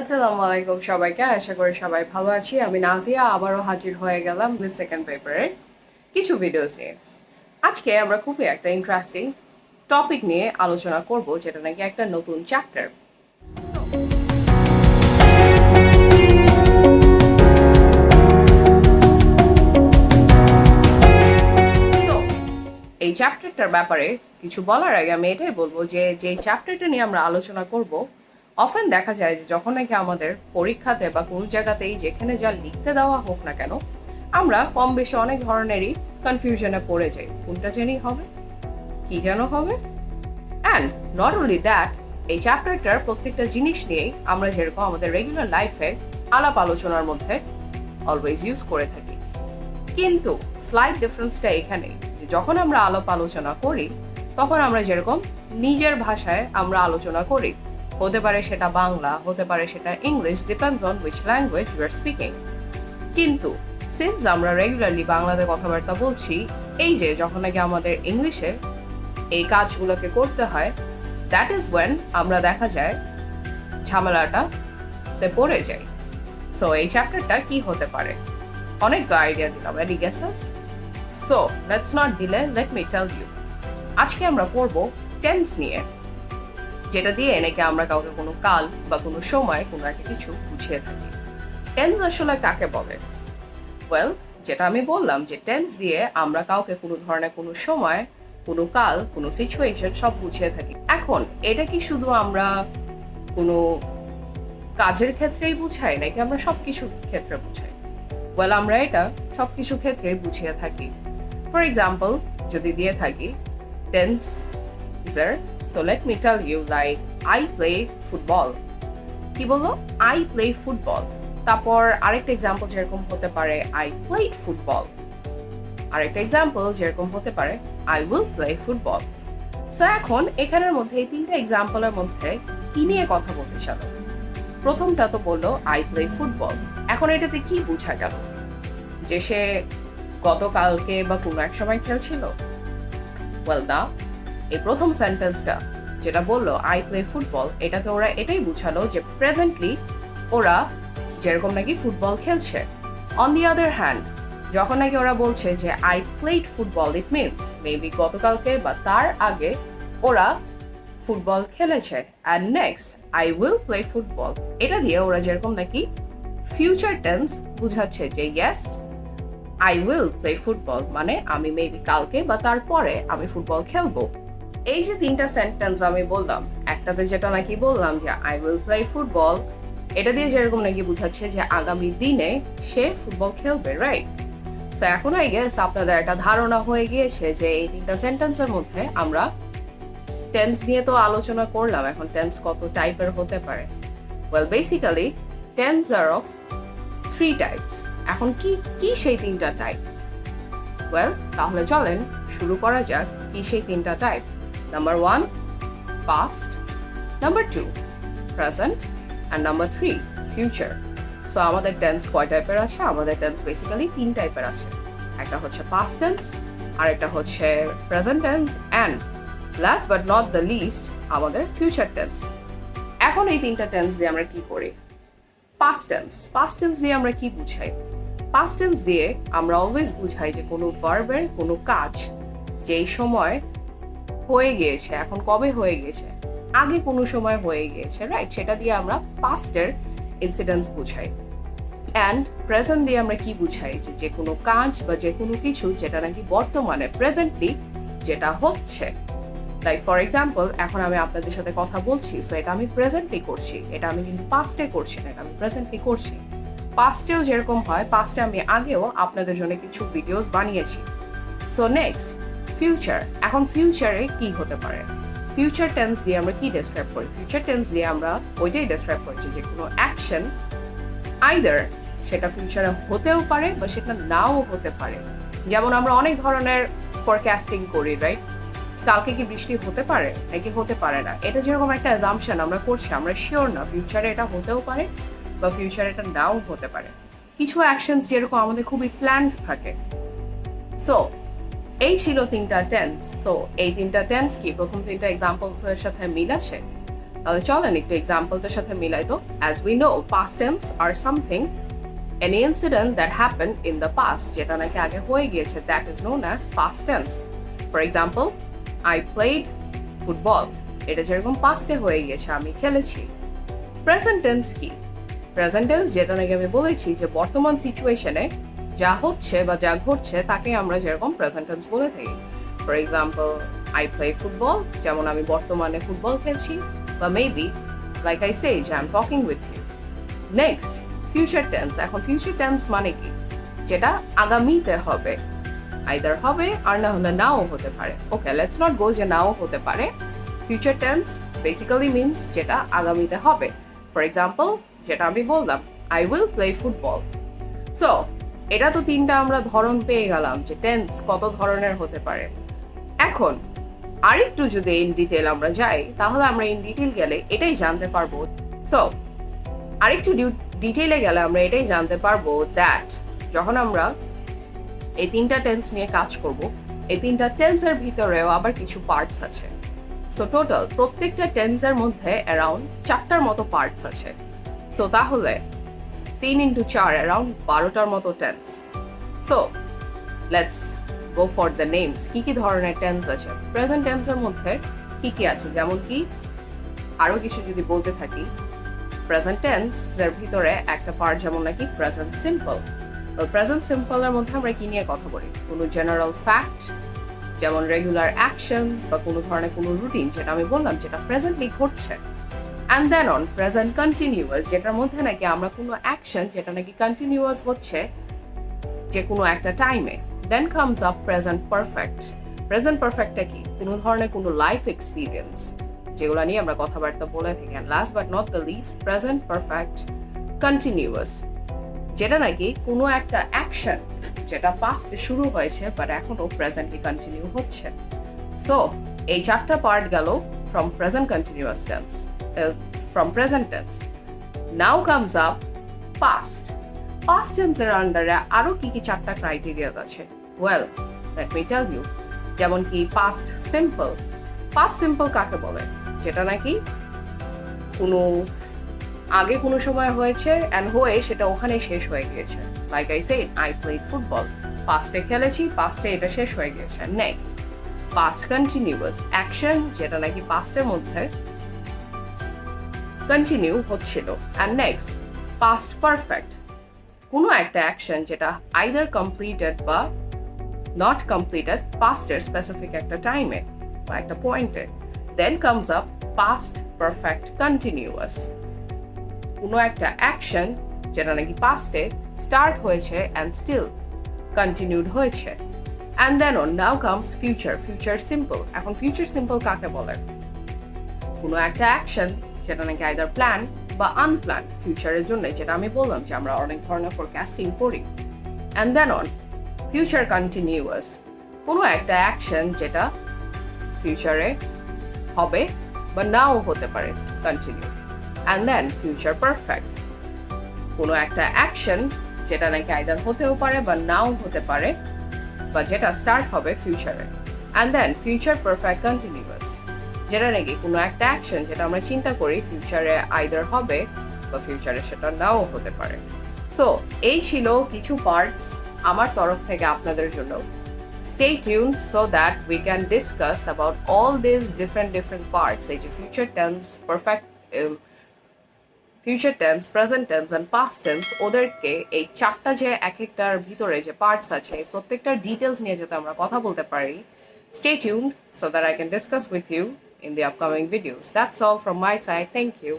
আসসালামু আলাইকুম সবাইকে। আশা করি সবাই ভালো আছি। আমি নাজিয়া আবারও হাজির হয়ে গেলাম সেকেন্ড পেপারের কিছু ভিডিওস নিয়ে। আজকে আমরা খুবই একটা ইন্টারেস্টিং টপিক নিয়ে আলোচনা করব, যেটা নাকি একটা নতুন চ্যাপ্টার। এই চ্যাপ্টারটার ব্যাপারে কিছু বলার আগে আমি এটাই বলবো যে চ্যাপ্টারটা নিয়ে আমরা আলোচনা করব, অফেন দেখা যায় যে যখন নাকি আমাদের পরীক্ষাতে বা কোনো জায়গাতেই যেখানে যা লিখতে দেওয়া হোক না কেন, আমরা কম বেশি অনেক ধরনেরই কনফিউশনে পড়ে যাই, কোনটা জানি হবে, কি যেন হবে। অ্যান্ড নট অনলি দ্যাট, এই চ্যাপ্টারটার প্রত্যেকটা জিনিস নিয়েই আমরা যেরকম আমাদের রেগুলার লাইফে আলাপ আলোচনার মধ্যে অলওয়েজ ইউজ করে থাকি, কিন্তু স্লাইড ডিফারেন্সটা এখানে যে যখন আমরা আলাপ আলোচনা করি তখন আমরা যেরকম নিজের ভাষায় আমরা আলোচনা করি, হতে পারে সেটা বাংলা, হতে পারে সেটা English, depends on which language you are speaking. কিন্তু সিন্স আমরা রেগুলারলি বাংলাতে কথাবার্তা বলছি, এই যে যখন নাকি আমাদের ইংলিশে এই কাজগুলোকে করতে হয়, দ্যাট ইজ ওয়েন আমরা দেখা যায় ঝামেলাটাতে পড়ে যাই। সো এই চ্যাপ্টারটা কি হতে পারে, অনেক আইডিয়া দিলাম, any guesses? So let's not delay, let me tell you. আজকে আমরা পড়বো টেন্স নিয়ে, যেটা দিয়ে নাকি আমরা কাউকে কোনো কাল বা কোনো সময় কোনো একটা কিছু বুঝিয়ে থাকি। টেন্স আসলে কাকে বলে? ওয়েল, যেটা আমি বললাম যে টেন্স দিয়ে আমরা কাউকে কোনো ধরনের কোনো সময়, কোনো কাল, কোনো সিচুয়েশন সব বুঝিয়ে থাকি। এখন এটা কি শুধু আমরা কোনো কাজের ক্ষেত্রেই বুঝাই নাকি আমরা সবকিছু ক্ষেত্রে বুঝাই? ওয়েল, আমরা এটা সবকিছু ক্ষেত্রে বুঝিয়ে থাকি। ফর এক্সাম্পল যদি দিয়ে থাকি টেন্স ইজার, so let me tell you, like I play football. কি বললো? I play football. তারপর আরেকটা এক্সাম্পল যেরকম হতে পারে আই প্লেড ফুটবল। আরেকটা এক্সাম্পল যেরকম হতে পারে I will play football. So এখন এখানের মধ্যে এই তিনটা এক্সাম্পলের মধ্যে কি নিয়ে কথা বলতে চালো? প্রথমটা তো বললো আই প্লে ফুটবল। এখন এটাতে কি বোঝা গেল? যে সে গতকালকে বা কোনো এক সময় খেলছিল? ওয়েল না, এই প্রথম সেন্টেন্সটা যেটা বললো আই প্লে ফুটবল, এটাতে ওরা এটাই বুঝালো যে প্রেজেন্টলি ওরা যেরকম নাকি ফুটবল খেলছে। অন দি আদার হ্যান্ড, যখন নাকি ওরা বলছে যে I played football, it means maybe গতকালকে বা তার আগে ওরা ফুটবল খেলেছে। And next I will play football, এটা দিয়ে ওরা যেরকম নাকি ফিউচার টেন্স বুঝাচ্ছে যে yes I will play football, মানে আমি মেবি কালকে বা তারপরে আমি ফুটবল খেলবো। এই যে তিনটা সেন্টেন্স আমি বললাম, একটাতে যেটা নাকি বললাম যে আই উইল প্লে ফুটবল, এটা দিয়ে যেরকম নাকি বুঝাচ্ছে যে আগামী দিনে সে ফুটবল খেলবে, রাইট? তো এখন আই গেস আপনাদের একটা ধারণা হয়ে গিয়েছে যে এই তিনটা সেন্টেন্সের মধ্যে আমরা টেন্স নিয়ে তো আলোচনা করলাম, এখন টেন্স কত টাইপের হতে পারে। Well, basically tense are of three types. এখন কি কি সেই তিনটা টাইপ? ওয়েল, তাহলে চলেন শুরু করা যাক কি সেই তিনটা type. Number 1 past, number 2 present, and number 3 future. So আমাদের টেন্স কয় টাইপের আছে? আমাদের টেন্স বেসিক্যালি তিন টাইপের আছে। একটা হচ্ছে পাস্ট টেন্স, আর একটা হচ্ছে present tense, and last but not the least আমাদের ফিউচার টেন্স। এখন এই তিনটা টেন্স দিয়ে আমরা কি করি? Past tense. পাস্ট টেন্স দিয়ে আমরা কি বুঝাই? পাস্ট টেন্স দিয়ে আমরা অলওয়েজ বুঝাই যে কোনো ভার্বের কোনো কাজ যেই সময় হয়ে গিয়েছে, এখন কবে হয়ে গিয়েছে, আগে কোনো সময় হয়ে গিয়েছে, রাইট? সেটা দিয়ে আমরা পাস্টের ইনসিডেন্টস বুঝাই। অ্যান্ড প্রেজেন্ট দিয়ে আমরা কি বুঝাই? যে কোনো কাজ বা যে কোনো কিছু যেটা নাকি বর্তমানে প্রেজেন্টলি যেটা হচ্ছে। লাইক ফর এক্সাম্পল, এখন আমি আপনাদের সাথে কথা বলছি, সো এটা আমি প্রেজেন্টলি করছি, এটা আমি কিন্তু পাস্টে করছি না, এটা আমি প্রেজেন্টলি করছি। পাস্টেও যেরকম হয়, পাস্টে আমি আগেও আপনাদের জন্য কিছু ভিডিওস বানিয়েছি। So next future. এখন ফিউচারে কি হতে পারে? ফিউচার টেন্স দিয়ে আমরা কি ডেসক্রাইব করি? ফিউচার টেন্স দিয়ে আমরা ওইটাই ডেসক্রাইব করছি যে কোনো অ্যাকশন আইদার সেটা ফিউচারে হতেও পারে বা সেটা নাও হতে পারে। যেমন আমরা অনেক ধরনের ফরকাস্টিং করি, রাইট? কালকে কি বৃষ্টি হতে পারে নাকি হতে পারে না, এটা যেরকম একটা অ্যাজাম্পশন আমরা করছি, আমরা শিওর না ফিউচারে এটা হতেও পারে বা ফিউচারে এটা নাও হতে পারে। কিছু অ্যাকশন যেরকম আমাদের খুবই প্ল্যান থাকে। সো এই ছিল তিনটা টেন্স। সো এই তিনটা টেন্স কি প্রথম তিনটা এক্সাম্পলস এর সাথে মিল আছে? তাহলে চলেন একটু এক্সাম্পলটার সাথে মিলাই তো। As we know, past tense are something any incident that happened in the past যেটা নাকি আগে হয়ে গিয়েছে, that is known as past tense. For example, I played football. এটা যেরকম পাস্টে হয়ে গিয়েছে, আমি খেলেছি। প্রেজেন্ট টেন্স কি? প্রেজেন্ট টেন্স যেটা নাকি আমি বলেছি যে বর্তমান সিচুয়েশনে যা হচ্ছে বা যা ঘটছে তাকে আমরা যেরকম প্রেজেন্ট টেন্স বলে থাকি। For example, I play football, যেমন আমি বর্তমানে ফুটবল খেলছি, বা মেবি লাইক আই সে যে I am talking with you. Next, future tense. এখন ফিউচার টেন্স মানে কি? যেটা আগামীতে হবে, আইদার হবে আর না হলে নাও হতে পারে। ওকে, লেটস নট গো যে নাও হতে পারে। ফিউচার টেন্স বেসিক্যালি মিনস যেটা আগামীতে হবে। ফর এক্সাম্পল, যেটা আমি বললাম, I will play football. So এটা তো তিনটা আমরা ধরন পেয়ে গেলাম যে টেন্স কত ধরনের হতে পারে। এখন আরেকটু যদি ইন ডিটেল আমরা যাই, তাহলে আমরা ইন ডিটেল গেলে এটাই জানতে পারবো। সো আরেকটু ডিটেইলে গেলে আমরা এটাই জানতে পারবো দ্যাট যখন আমরা এই তিনটা টেন্স নিয়ে কাজ করব, এই তিনটা টেন্সের ভিতরেও আবার কিছু পার্টস আছে। সো টোটাল প্রত্যেকটা টেন্সের মধ্যে অ্যারাউন্ড 4টার মতো পার্টস আছে। সো তাহলে 3 into 4 অ্যারাউন্ড 12টার মতো tense. So let's go for the names. কি কি ধরনের টেন্স আছে প্রেজেন্ট টেন্সের মধ্যে? কি কি আছে? যেমন কি আরো কিছু যদি বলতে থাকি, প্রেজেন্ট টেন্সের ভিতরে একটা পার্ট যেমন নাকি প্রেজেন্ট সিম্পল। তো প্রেজেন্ট সিম্পলের মধ্যে আমরা কি নিয়ে কথা বলি? কোনো জেনারেল ফ্যাক্ট, যেমন রেগুলার অ্যাকশনস বা কোনো ধরনের কোনো রুটিন, যেটা আমি বললাম যেটা প্রেজেন্টলি ঘটছে। And then on present continuous, যেটার মধ্যে নাকি আমরা কোনো অ্যাকশন যেটা নাকি কন্টিনিউয়াস হচ্ছে যে কোনো একটা টাইমে। Then comes up present perfect. Present পারফেক্টটা কি? কোনো ধরনের কোনো লাইফ এক্সপিরিয়েন্স, যেগুলো নিয়ে আমরা কথাবার্তা বলে থাকি। And last but not the least, present perfect continuous, যেটা নাকি কোনো একটা অ্যাকশন যেটা পাস্টে শুরু হয়েছে বাট এখনো প্রেজেন্টলি কন্টিনিউ হচ্ছে। সো এই 4টা পার্ট গেল from present continuous tense, from present tense. Now comes up past. Past টেন্সের আন্ডারে আরো কি কি 4টা ক্রাইটেরিয়া আছে? Well, let me tell you. যেমন কি পাস্ট সিম্পল। পাস্ট সিম্পল কাকে বলে? যেটা নাকি কোনো আগে কোনো সময় হয়েছে অ্যান্ড হয়ে সেটা ওখানে শেষ হয়ে গিয়েছে। Like I said, I played football, পাস্টে খেলেছি, পাস্টে এটা শেষ হয়ে গিয়েছে। নেক্সট, পাস্ট কন্টিনিউয়াস অ্যাকশন, যেটা নাকি পাস্টের মধ্যে কন্টিনিউ হচ্ছিল। অ্যান্ড নেক্সট, পাস্ট পারফেক্ট, কোনো একটা অ্যাকশন যেটা আইদার কমপ্লিটেড বা নট কমপ্লিটেড পাস্টের স্পেসিফিক একটা টাইমে বা একটা পয়েন্টে। Then comes up past perfect continuous, কোনো একটা অ্যাকশন যেটা নাকি পাস্টে স্টার্ট হয়েছে অ্যান্ড স্টিল কন্টিনিউড হয়েছে। And then on now comes future. Future simple. এখন ফিউচার সিম্পল কাকে বলে? কোনো একটা অ্যাকশন যেটা নাকি আইদার প্ল্যান বা আনপ্ল্যান ফিউচারের জন্য, যেটা আমি বললাম যে আমরা অনেক ধরনের ফোরকাস্টিং করি। And then on future continuous, কোনো একটা অ্যাকশন যেটা ফিউচারে হবে বা নাও হতে পারে continue. And then future perfect, কোনো একটা অ্যাকশন যেটা নাকি আইদার হতেও পারে বা নাও হতে পারে বা যেটা স্টার্ট হবে ফিউচারে। And then future perfect continuous, যেটা নাকি কোনো একটা অ্যাকশন যেটা আমরা চিন্তা করি ফিউচারে আইদার হবে বা ফিউচারে সেটা নাও হতে পারে। সো এই ছিল কিছু পার্টস আমার তরফ থেকে আপনাদের জন্য। Stay tuned so that we can discuss about all these different parts, এই যে future tense, perfect future tense, present tense and past tense, ওদেরকে এই 4টা যে এক একটার ভিতরে যে পার্টস আছে প্রত্যেকটার ডিটেলস নিয়ে যাতে আমরা কথা বলতে পারি। Stay tuned so that I can discuss with you in the upcoming videos. That's all from my side. Thank you.